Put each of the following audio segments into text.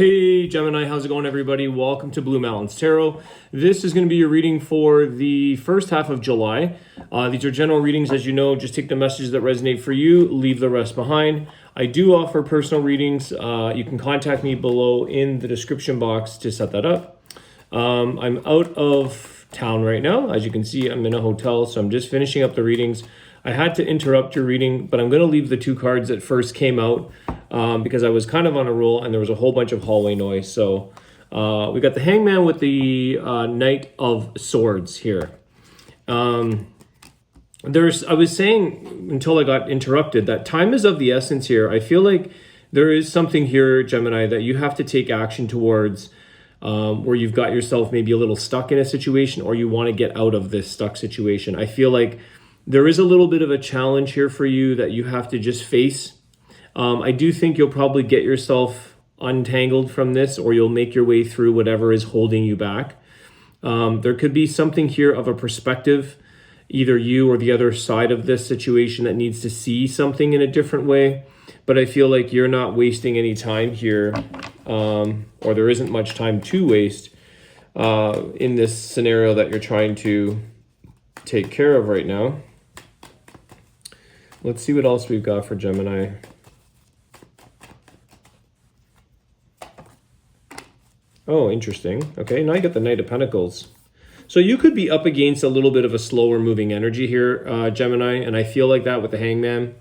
Hey Gemini, how's it going everybody? Welcome to Blue Mountains Tarot. This is going to be your reading for the first half of July. These are general readings, as you know. Just take the messages that resonate for you, leave the rest behind. I do offer personal readings. You can contact me below in the description box to set that up. I'm out of town right now. As you can see, I'm in a hotel, so I'm just finishing up the readings. I had to interrupt your reading, but I'm going to leave the two cards that first came out because I was kind of on a roll and there was a whole bunch of hallway noise. So we got the Hangman with the Knight of Swords here. I was saying until I got interrupted that time is of the essence here. I feel like there is something here, Gemini, that you have to take action towards where you've got yourself maybe a little stuck in a situation or you want to get out of this stuck situation. I feel like there is a little bit of a challenge here for you that you have to just face. I do think you'll probably get yourself untangled from this, or you'll make your way through whatever is holding you back. There could be something here of a perspective, either you or the other side of this situation that needs to see something in a different way. But I feel like you're not wasting any time here, or there isn't much time to waste in this scenario that you're trying to take care of right now. Let's see what else we've got for Gemini. Oh, interesting. Okay, now I get the Knight of Pentacles. So you could be up against a little bit of a slower moving energy here, Gemini, and I feel like that with the Hangman.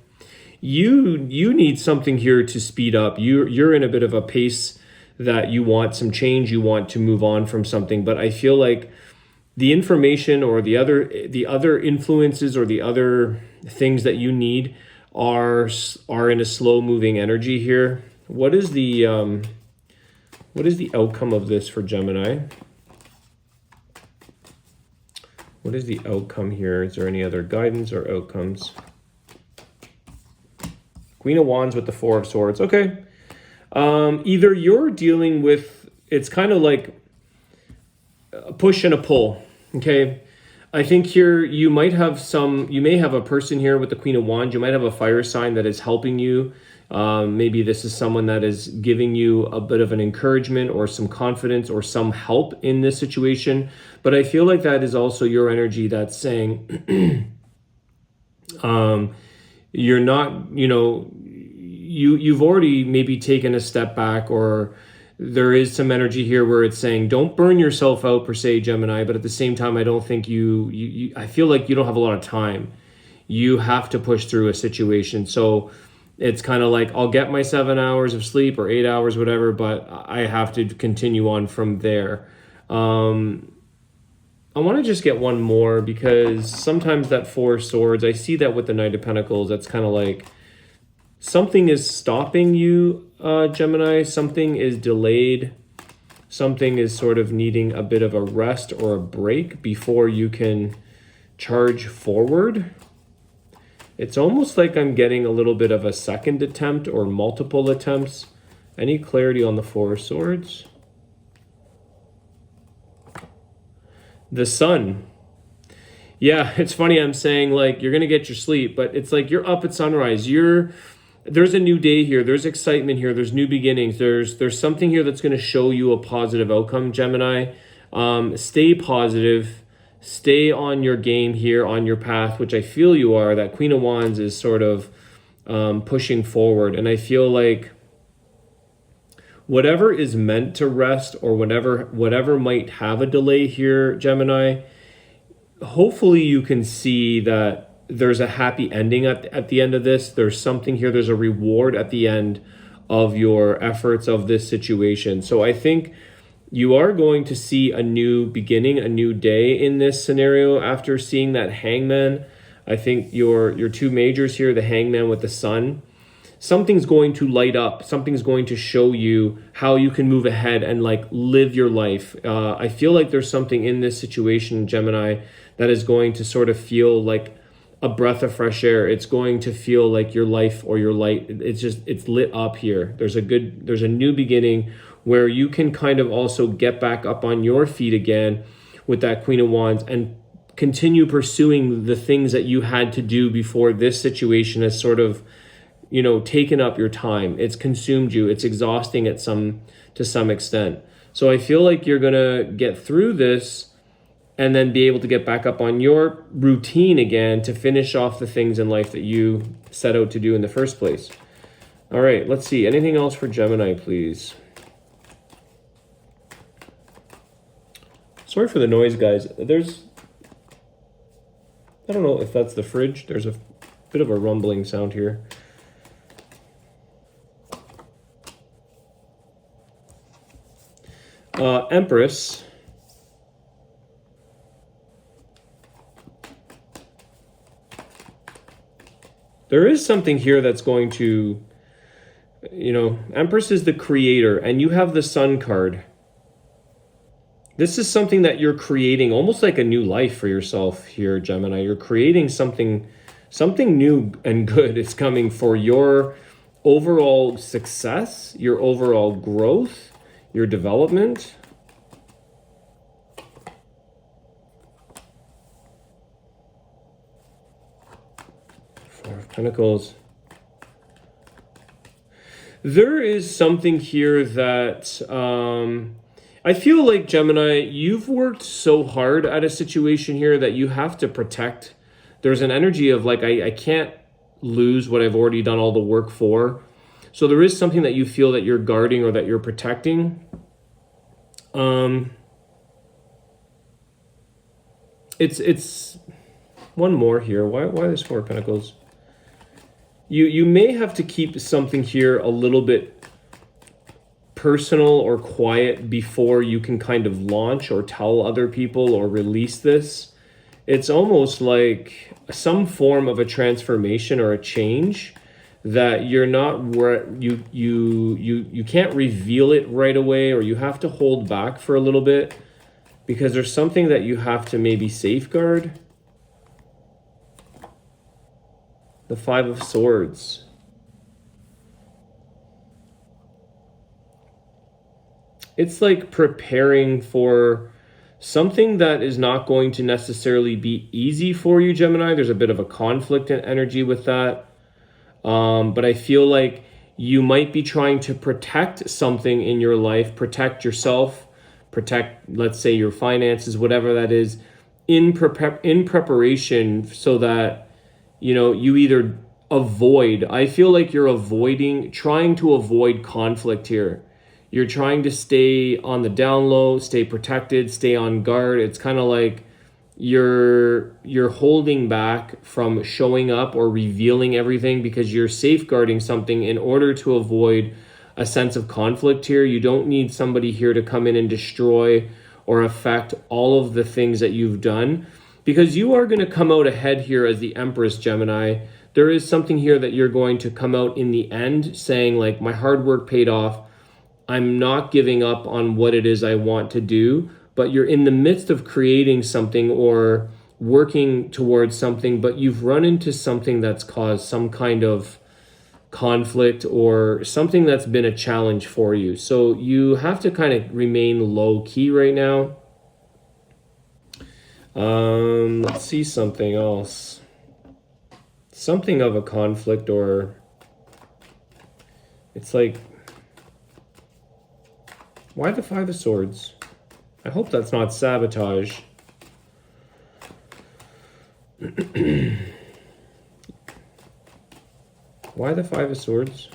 You need something here to speed up. You're in a bit of a pace that you want some change, you want to move on from something, but I feel like the information or the other influences or the other things that you need are in a slow moving energy here. What is the outcome of this for Gemini? What is the outcome here? Is there any other guidance or outcomes? Queen of Wands with the Four of Swords. Okay. Either you're dealing with, it's kind of like a push and a pull. Okay. I think here you may have a person here with the Queen of Wands. You might have a fire sign that is helping you. Maybe this is someone that is giving you a bit of an encouragement or some confidence or some help in this situation. But I feel like that is also your energy that's saying, you're not, you've already maybe taken a step back, or there is some energy here where it's saying, don't burn yourself out per se, Gemini. But at the same time, I don't think I feel like you don't have a lot of time. You have to push through a situation. So it's kind of like, I'll get my 7 hours of sleep or 8 hours, whatever, but I have to continue on from there. I want to just get one more, because sometimes that Four of Swords, I see that with the Knight of Pentacles. That's kind of like something is stopping you, Gemini. Something is delayed. Something is sort of needing a bit of a rest or a break before you can charge forward. It's almost like I'm getting a little bit of a second attempt or multiple attempts. Any clarity on the Four of Swords? The Sun. Yeah, it's funny I'm saying like you're going to get your sleep, but it's like you're up at sunrise. There's a new day here. There's excitement here. There's new beginnings. There's something here that's going to show you a positive outcome, Gemini. Stay positive. Stay on your game here, on your path, which I feel you are. That Queen of Wands is sort of pushing forward. And I feel like whatever is meant to rest, or whatever might have a delay here, Gemini, hopefully you can see that there's a happy ending at the end of this. There's something here. There's a reward at the end of your efforts of this situation. So I think you are going to see a new beginning, a new day in this scenario after seeing that Hangman. I think your two majors here, the Hangman with the Sun, something's going to light up. Something's going to show you how you can move ahead and like live your life. I feel like there's something in this situation, Gemini, that is going to sort of feel like a breath of fresh air. It's going to feel like your life or your light. It's lit up here. There's a new beginning where you can kind of also get back up on your feet again with that Queen of Wands and continue pursuing the things that you had to do before this situation has sort of taken up your time. It's consumed you. It's exhausting to some extent. So I feel like you're going to get through this and then be able to get back up on your routine again to finish off the things in life that you set out to do in the first place. All right, let's see. Anything else for Gemini, please? Sorry for the noise, guys. I don't know if that's the fridge. There's a bit of a rumbling sound here. Empress. There is something here that's going to, Empress is the creator, and you have the Sun card. This is something that you're creating, almost like a new life for yourself here, Gemini. You're creating something new and good is coming for your overall success, your overall growth, your development. Four of Pentacles. There is something here that I feel like, Gemini, you've worked so hard at a situation here that you have to protect. There's an energy of like, I can't lose what I've already done all the work for. So there is something that you feel that you're guarding or that you're protecting. It's one more here. Why this Four of Pentacles? You may have to keep something here a little bit personal or quiet before you can kind of launch or tell other people or release this. It's almost like some form of a transformation or a change that you're not where you can't reveal it right away, or you have to hold back for a little bit because there's something that you have to maybe safeguard. The Five of Swords. It's like preparing for something that is not going to necessarily be easy for you, Gemini. There's a bit of a conflict and energy with that. But I feel like you might be trying to protect something in your life, protect yourself, protect, let's say, your finances, whatever that is, in preparation so that, you either avoid, I feel like you're trying to avoid conflict here. You're trying to stay on the down low, stay protected, stay on guard. It's kind of like you're holding back from showing up or revealing everything because you're safeguarding something in order to avoid a sense of conflict here. You don't need somebody here to come in and destroy or affect all of the things that you've done, because you are going to come out ahead here as the Empress, Gemini. There is something here that you're going to come out in the end saying, like, my hard work paid off. I'm not giving up on what it is I want to do, but you're in the midst of creating something or working towards something, but you've run into something that's caused some kind of conflict or something that's been a challenge for you. So you have to kind of remain low key right now. Let's see something else. Something of a conflict, or it's like, why the Five of Swords? I hope that's not sabotage. Why the Five of Swords?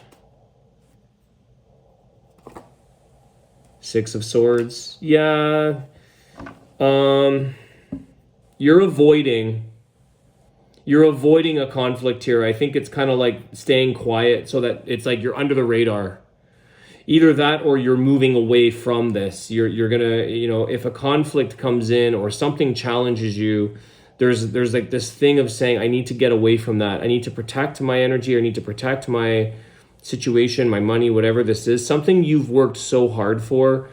Six of Swords. Yeah. You're avoiding a conflict here. I think it's kind of like staying quiet so that it's like you're under the radar. Either that or you're moving away from this. You're gonna, if a conflict comes in or something challenges you, there's like this thing of saying, I need to get away from that. I need to protect my energy. I need to protect my situation, my money, whatever this is. Something you've worked so hard for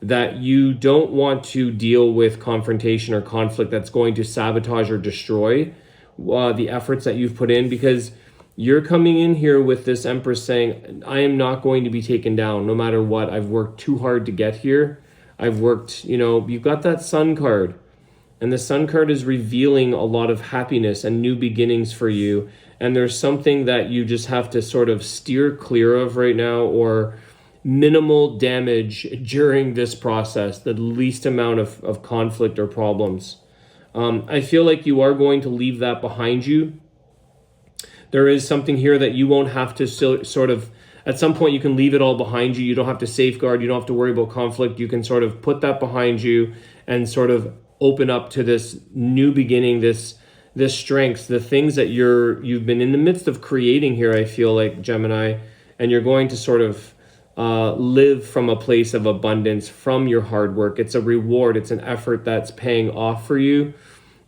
that you don't want to deal with confrontation or conflict that's going to sabotage or destroy the efforts that you've put in, because you're coming in here with this Empress saying, I am not going to be taken down no matter what. I've worked too hard to get here. I've worked, you've got that Sun card. And the Sun card is revealing a lot of happiness and new beginnings for you. And there's something that you just have to sort of steer clear of right now, or minimal damage during this process, the least amount of conflict or problems. I feel like you are going to leave that behind you. There is something here that you won't have to sort of, at some point you can leave it all behind you. You don't have to safeguard, you don't have to worry about conflict. You can sort of put that behind you and sort of open up to this new beginning, this strength, the things that you've been in the midst of creating here, I feel like, Gemini, and you're going to sort of live from a place of abundance from your hard work. It's a reward, it's an effort that's paying off for you.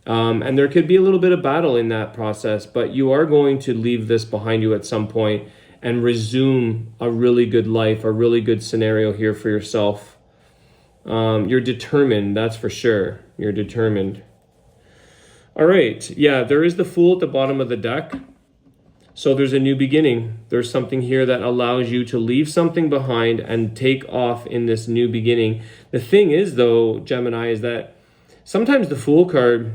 And there could be a little bit of battle in that process, but you are going to leave this behind you at some point and resume a really good life, a really good scenario here for yourself. You're determined, that's for sure. You're determined. All right, yeah, there is the Fool at the bottom of the deck. So there's a new beginning. There's something here that allows you to leave something behind and take off in this new beginning. The thing is, though, Gemini, is that sometimes the Fool card,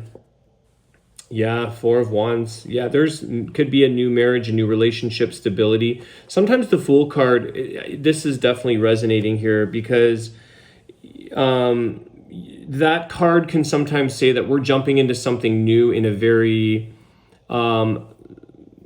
yeah, Four of Wands, yeah, could be a new marriage, a new relationship, stability. Sometimes the Fool card, this is definitely resonating here, because that card can sometimes say that we're jumping into something new in a very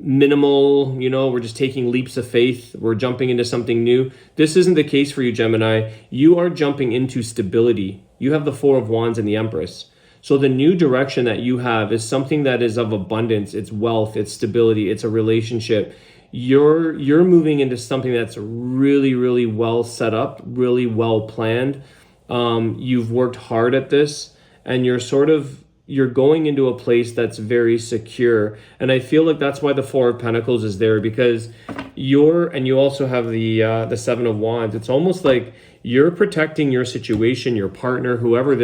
minimal, we're just taking leaps of faith. We're jumping into something new. This isn't the case for you, Gemini. You are jumping into stability. You have the Four of Wands and the Empress. So the new direction that you have is something that is of abundance. It's wealth, it's stability, it's a relationship. You're moving into something that's really, really well set up, really well planned. You've worked hard at this, and you're going into a place that's very secure. And I feel like that's why the Four of Pentacles is there, because you also have the Seven of Wands. It's almost like you're protecting your situation, your partner, whatever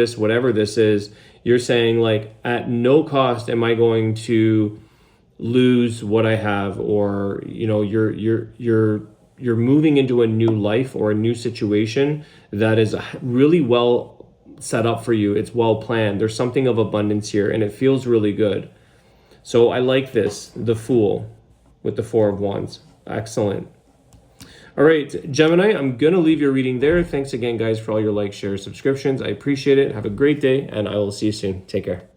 this is. You're saying, like, at no cost am I going to lose what I have, or you're moving into a new life or a new situation that is really well set up for you. It's well planned. There's something of abundance here, and it feels really good. So I like this, the Fool with the Four of Wands. Excellent. All right, Gemini, I'm going to leave your reading there. Thanks again, guys, for all your likes, shares, subscriptions. I appreciate it. Have a great day, and I will see you soon. Take care.